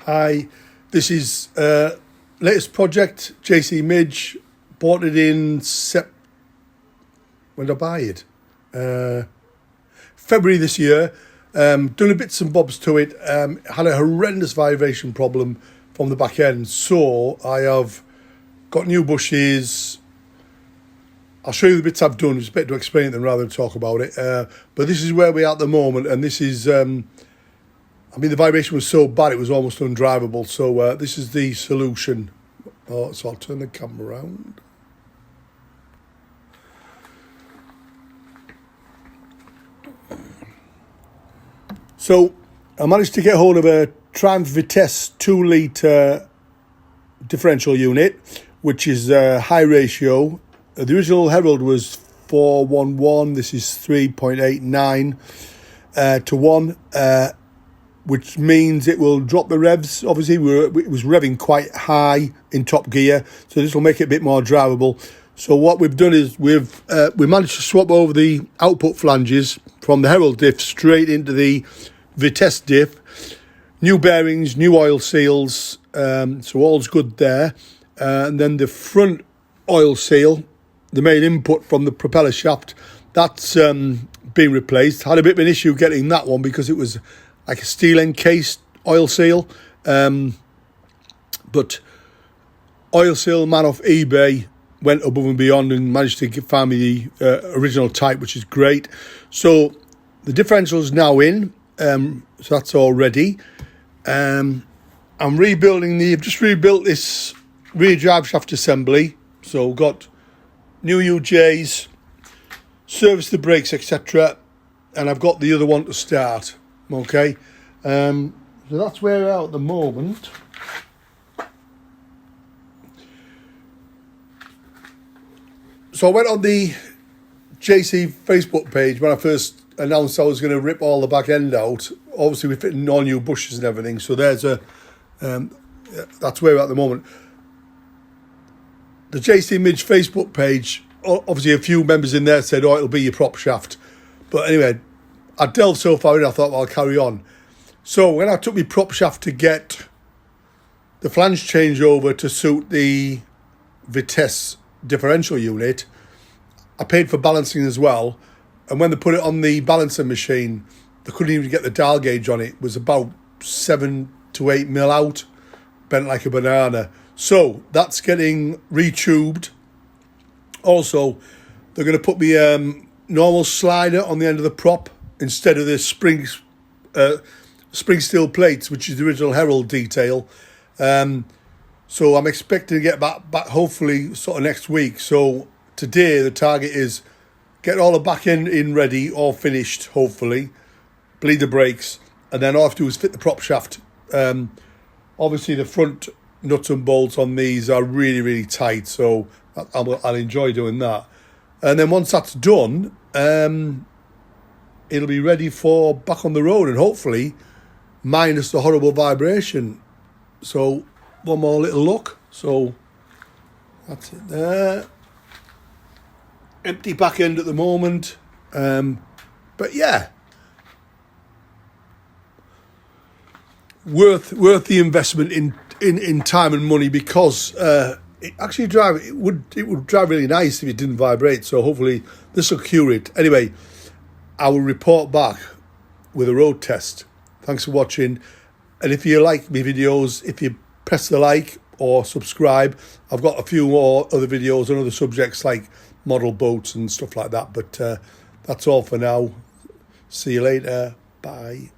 Hi, this is latest project, JC Midge. Bought it in when did I buy it? February this year. Done a bits and bobs to it. Had a horrendous vibration problem from the back end. So I have got new bushes. I'll show you the bits I've done. It's better to explain it than rather than talk about it. But this is where we are at the moment, and this is... the vibration was so bad it was almost undrivable. So this is the solution. So I'll turn the camera around. So I managed to get hold of a Triumph Vitesse 2 litre differential unit, which is high ratio. The original Herald was 4:1:1. This is 3.89 to 1. Which means it will drop the revs. Obviously, it was revving quite high in top gear, so this will make it a bit more drivable. So what we've done is we managed to swap over the output flanges from the Herald diff straight into the Vitesse diff. New bearings, new oil seals, so all's good there. And then the front oil seal, the main input from the propeller shaft, that's been replaced. Had a bit of an issue getting that one because it was like a steel encased oil seal, but oil seal man off eBay went above and beyond and managed to find me the original type, which is great. So the differential is now in, so that's all ready. I'm rebuilding I've just rebuilt this rear drive shaft assembly, so got new UJs, serviced the brakes, etc., and I've got the other one to start. Okay, so that's where we're at the moment. So I went on the JC Facebook page when I first announced I was going to rip all the back end out. Obviously, we're fitting all new bushes and everything. So there's that's where we're at the moment. The JC Midge Facebook page, obviously a few members in there said, "Oh, it'll be your prop shaft," but anyway, I delved so far in, I thought, well, I'll carry on. So when I took my prop shaft to get the flange change over to suit the Vitesse differential unit, I paid for balancing as well. And when they put it on the balancing machine, they couldn't even get the dial gauge on it. It was about 7 to 8 mil out, bent like a banana. So that's getting retubed. Also, they're going to put me normal slider on the end of the prop instead of the spring steel plates, which is the original Herald detail. So I'm expecting to get back hopefully sort of next week. So today the target is get all the back end in ready, all finished, hopefully, bleed the brakes, and then all I have to do is fit the prop shaft. Obviously the front nuts and bolts on these are really, really tight, so I'll enjoy doing that. And then once that's done, it'll be ready for back on the road, and hopefully minus the horrible vibration. So one more little look. So that's it there. Empty back end at the moment. But yeah, worth the investment in time and money, because it actually would drive really nice if it didn't vibrate. So hopefully this will cure it. Anyway, I will report back with a road test. Thanks for watching. And if you like my videos, if you press the like or subscribe, I've got a few more other videos on other subjects like model boats and stuff like that. But that's all for now. See you later. Bye.